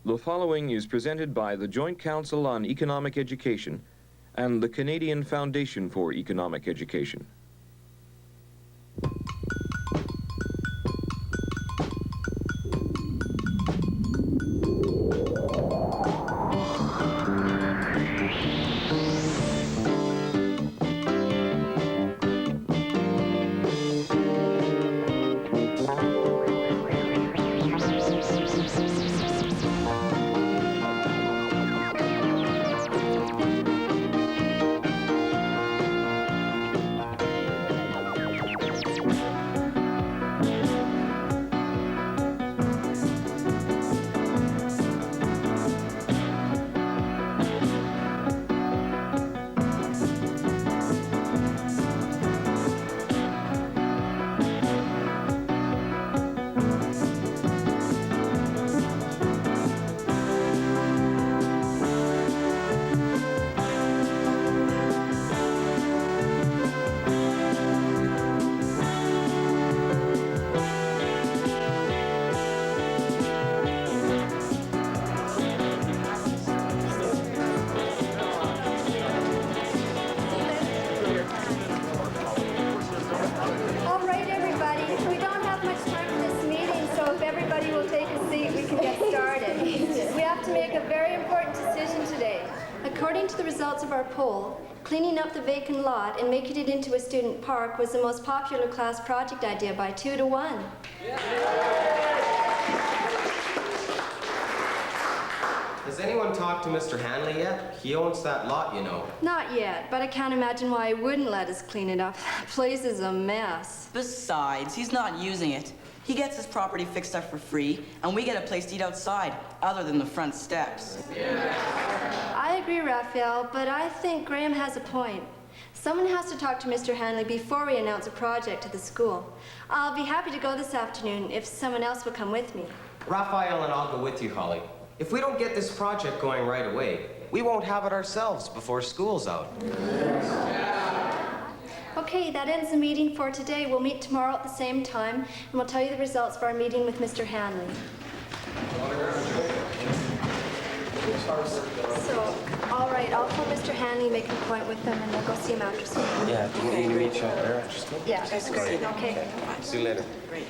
The following is presented by the Joint Council on Economic Education and the Canadian Foundation for Economic Education. According to the results of our poll, cleaning up the vacant lot and making it into a student park was the most popular class project idea by 2 to 1. Has anyone talked to Mr. Hanley yet? He owns that lot, you know. Not yet, but I can't imagine why he wouldn't let us clean it up. That place is a mess. Besides, he's not using it. He gets his property fixed up for free, and we get a place to eat outside, other than the front steps. I agree, Raphael, but I think Graham has a point. Someone has to talk to Mr. Hanley before we announce a project to the school. I'll be happy to go this afternoon if someone else will come with me. Raphael and I'll go with you, Holly. If we don't get this project going right away, we won't have it ourselves before school's out. Okay, that ends the meeting for today. We'll meet tomorrow at the same time, and we'll tell you the results of our meeting with Mr. Hanley. So, all right, I'll call Mr. Hanley, make an appointment with them, and we'll go see him after school. Yeah, do you need to reach out there after school? Yeah, that's great. Okay. See you later. Great.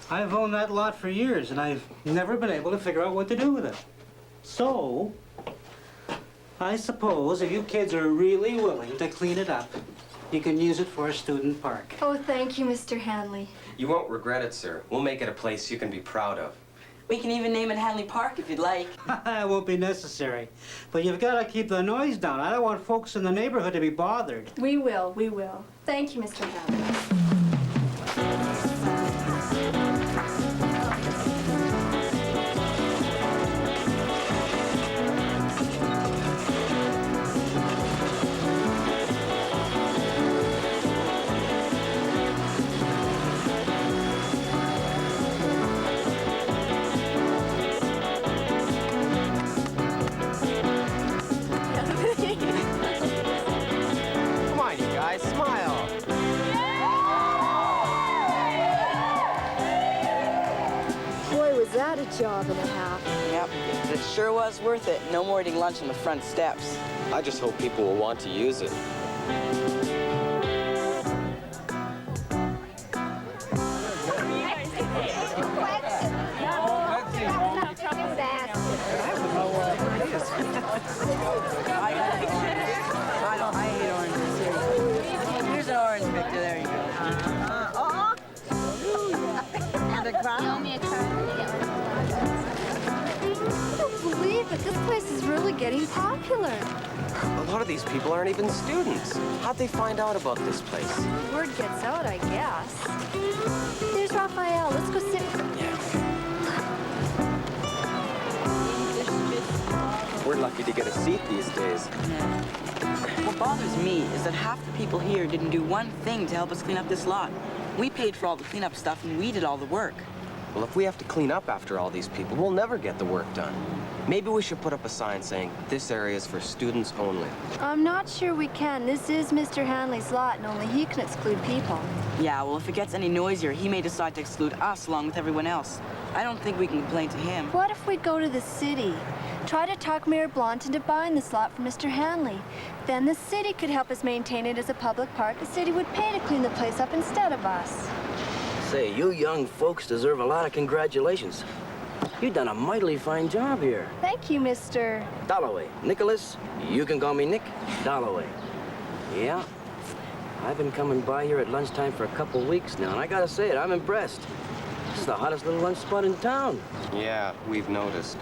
I've owned that lot for years, and I've never been able to figure out what to do with it. So, I suppose if you kids are really willing to clean it up, you can use it for a student park. Oh, thank you, Mr. Hanley. You won't regret it, sir. We'll make it a place you can be proud of. We can even name it Hanley Park if you'd like. It won't be necessary. But you've got to keep the noise down. I don't want folks in the neighborhood to be bothered. We will, we will. Thank you, Mr. Hanley. Job and a half. Yep, but it sure was worth it. No more eating lunch on the front steps. I just hope people will want to use it. I hate oranges. Here's an orange, Victor. There you go. And a crown. I don't believe it. This place is really getting popular. A lot of these people aren't even students. How'd they find out about this place? Word gets out, I guess. There's Raphael. Let's go sit. We're lucky to get a seat these days. What bothers me is that half the people here didn't do one thing to help us clean up this lot. We paid for all the cleanup stuff, and we did all the work. Well, if we have to clean up after all these people, we'll never get the work done. Maybe we should put up a sign saying, this area is for students only. I'm not sure we can. This is Mr. Hanley's lot, and only he can exclude people. Yeah, well, if it gets any noisier, he may decide to exclude us along with everyone else. I don't think we can complain to him. What if we go to the city? Try to talk Mayor Blount into buying this lot from Mr. Hanley. Then the city could help us maintain it as a public park. The city would pay to clean the place up instead of us. Say, you young folks deserve a lot of congratulations. You've done a mightily fine job here. Thank you, Mr. Dalloway. Nicholas, you can call me Nick Dalloway. Yeah, I've been coming by here at lunchtime for a couple weeks now, and I gotta say it, I'm impressed. This is the hottest little lunch spot in town. Yeah, we've noticed.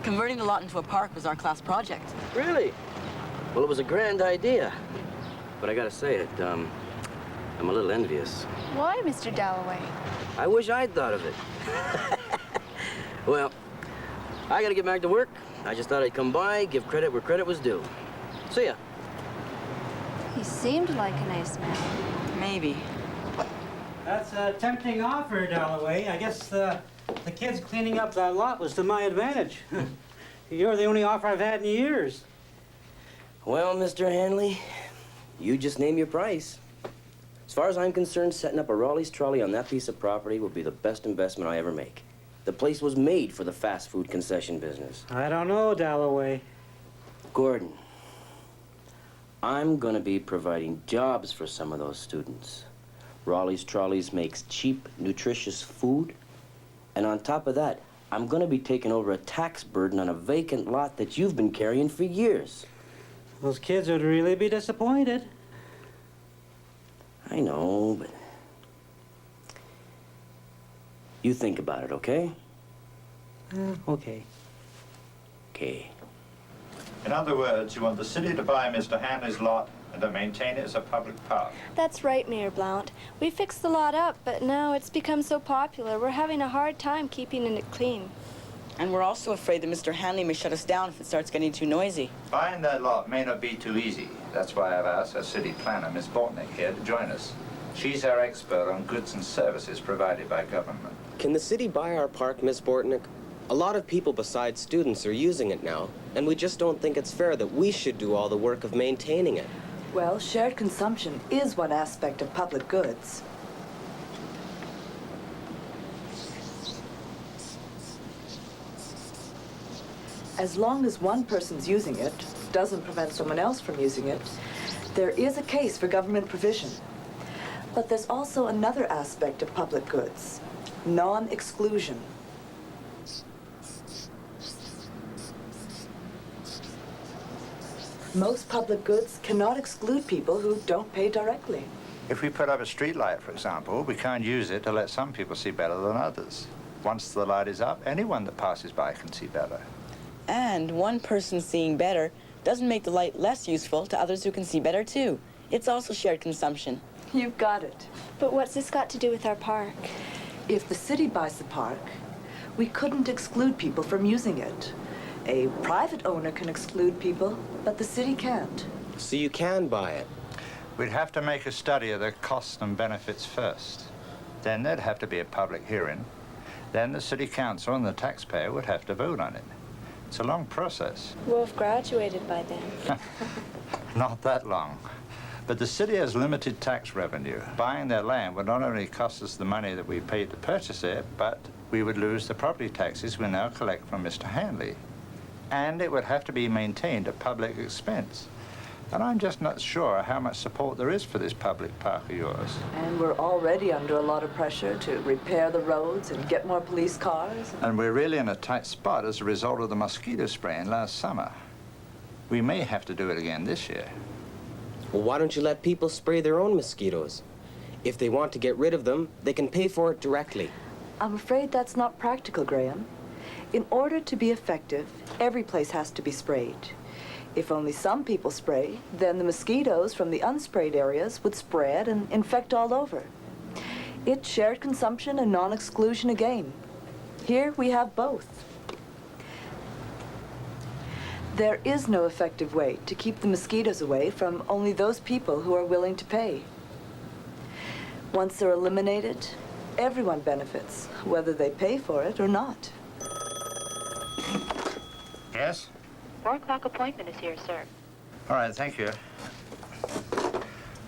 Converting the lot into a park was our class project. Really? Well, it was a grand idea. But I gotta say it, I'm a little envious. Why, Mr. Dalloway? I wish I'd thought of it. Well, I gotta get back to work. I just thought I'd come by, give credit where credit was due. See ya. He seemed like a nice man. Maybe. That's a tempting offer, Dalloway. I guess the kids cleaning up that lot was to my advantage. You're the only offer I've had in years. Well, Mr. Hanley, you just name your price. As far as I'm concerned, setting up a Raleigh's trolley on that piece of property will be the best investment I ever make. The place was made for the fast food concession business. I don't know, Dalloway. Gordon, I'm gonna be providing jobs for some of those students. Raleigh's Trolleys makes cheap, nutritious food. And on top of that, I'm gonna be taking over a tax burden on a vacant lot that you've been carrying for years. Those kids would really be disappointed. I know, but you think about it, okay? Okay. Okay. In other words, you want the city to buy Mr. Hanley's lot and to maintain it as a public park. That's right, Mayor Blount. We fixed the lot up, but now it's become so popular, we're having a hard time keeping it clean. And we're also afraid that Mr. Hanley may shut us down if it starts getting too noisy. Buying that lot may not be too easy. That's why I've asked our city planner, Miss Bortnick, here to join us. She's our expert on goods and services provided by government. Can the city buy our park, Miss Bortnick? A lot of people besides students are using it now, and we just don't think it's fair that we should do all the work of maintaining it. Well, shared consumption is one aspect of public goods. As long as one person's using it, doesn't prevent someone else from using it, there is a case for government provision. But there's also another aspect of public goods, non-exclusion. Most public goods cannot exclude people who don't pay directly. If we put up a street light, for example, we can't use it to let some people see better than others. Once the light is up, anyone that passes by can see better. And one person seeing better doesn't make the light less useful to others who can see better too. It's also shared consumption. You've got it. But what's this got to do with our park? If the city buys the park, we couldn't exclude people from using it. A private owner can exclude people, but the city can't. So you can buy it. We'd have to make a study of the costs and benefits first. Then there'd have to be a public hearing. Then the city council and the taxpayer would have to vote on it. It's a long process. We'll have graduated by then. Not that long. But the city has limited tax revenue. Buying their land would not only cost us the money that we paid to purchase it, but we would lose the property taxes we now collect from Mr. Hanley. And it would have to be maintained at public expense. And I'm just not sure how much support there is for this public park of yours. And we're already under a lot of pressure to repair the roads and get more police cars. And we're really in a tight spot as a result of the mosquito spraying last summer. We may have to do it again this year. Well, why don't you let people spray their own mosquitoes? If they want to get rid of them, they can pay for it directly. I'm afraid that's not practical, Graham. In order to be effective, every place has to be sprayed. If only some people spray, then the mosquitoes from the unsprayed areas would spread and infect all over. It's shared consumption and non-exclusion again. Here we have both. There is no effective way to keep the mosquitoes away from only those people who are willing to pay. Once they're eliminated, everyone benefits, whether they pay for it or not. Yes? 4 o'clock appointment is here, sir. All right, thank you.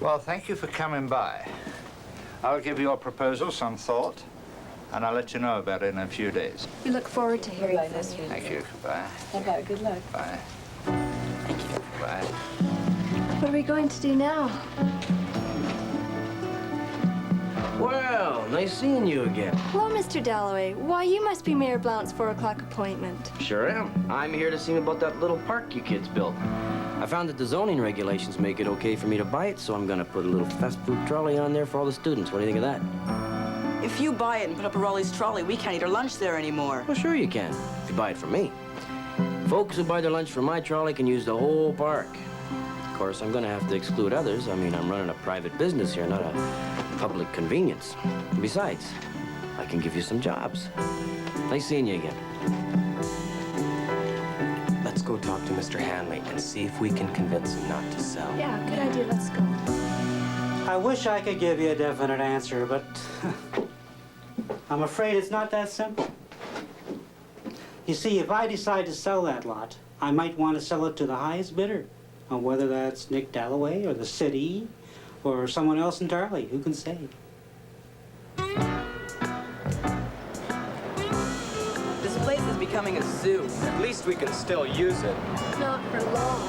Well, thank you for coming by. I'll give your proposal some thought, and I'll let you know about it in a few days. We look forward to hearing from you. Thank you. Goodbye. Bye-bye. Good luck. Bye. Thank you. Bye. What are we going to do now? Well, nice seeing you again. Hello, Mr. Dalloway. Why, you must be Mayor Blount's 4 o'clock appointment. Sure am. I'm here to see about that little park you kids built. I found that the zoning regulations make it okay for me to buy it, so I'm gonna put a little fast food trolley on there for all the students. What do you think of that? If you buy it and put up a Raleigh's trolley, we can't eat our lunch there anymore. Well, sure you can, if you buy it from me. Folks who buy their lunch from my trolley can use the whole park. Of course, I'm gonna have to exclude others. I mean, I'm running a private business here, not a public convenience. And besides, I can give you some jobs. Nice seeing you again. Let's go talk to Mr. Hanley and see if we can convince him not to sell. Yeah, good idea. Let's go. I wish I could give you a definite answer, but I'm afraid it's not that simple. You see, if I decide to sell that lot, I might want to sell it to the highest bidder. Whether that's Nick Dalloway or the city or someone else entirely, who can say? This place is becoming a zoo. At least we can still use it. Not for long.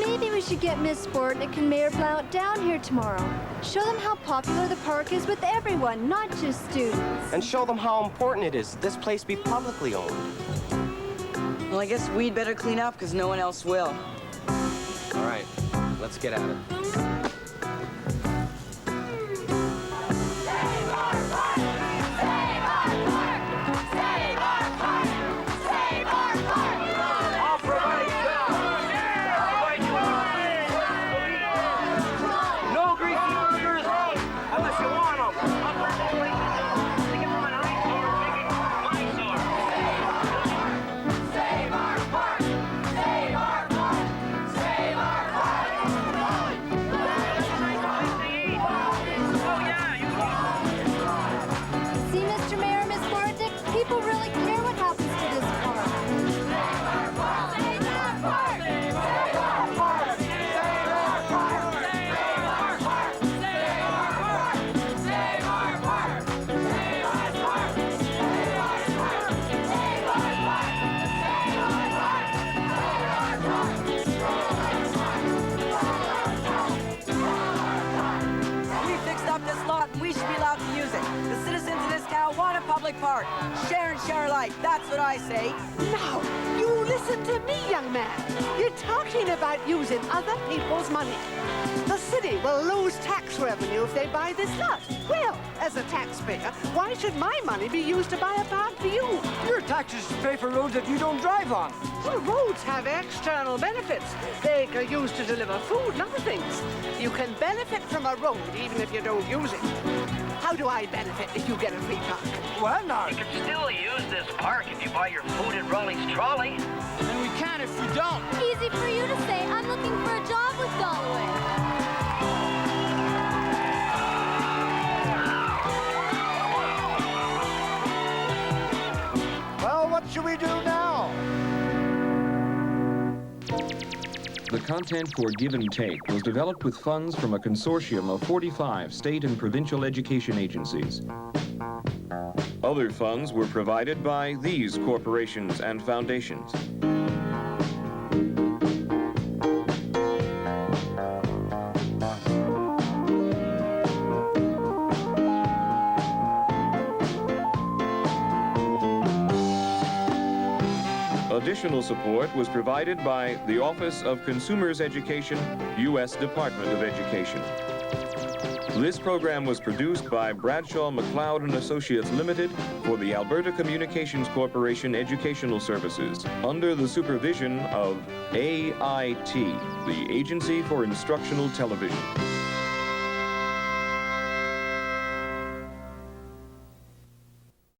Maybe we should get Miss Sportnick and Mayor Blount down here tomorrow. Show them how popular the park is with everyone, not just students. And show them how important it is that this place be publicly owned. Well, I guess we'd better clean up because no one else will. All right, let's get at it. Park. Share and share alike. That's what I say. Now, you listen to me, young man. You're talking about using other people's money. The city will lose tax revenue if they buy this lot. Well, as a taxpayer, why should my money be used to buy a park for you? Your taxes pay for roads that you don't drive on. Well, roads have external benefits. They are used to deliver food and other things. You can benefit from a road even if you don't use it. How do I benefit if you get a free park? Well, now, you can still use this park if you buy your food at Raleigh's trolley. And we can if we don't. Easy for you to say. I'm looking for a job with Dalloway. Well, what should we do now? The content for Give&Take was developed with funds from a consortium of 45 state and provincial education agencies. Other funds were provided by these corporations and foundations. Additional support was provided by the Office of Consumers Education, U.S. Department of Education. This program was produced by Bradshaw McLeod and Associates Limited for the Alberta Communications Corporation Educational Services under the supervision of AIT, the Agency for Instructional Television.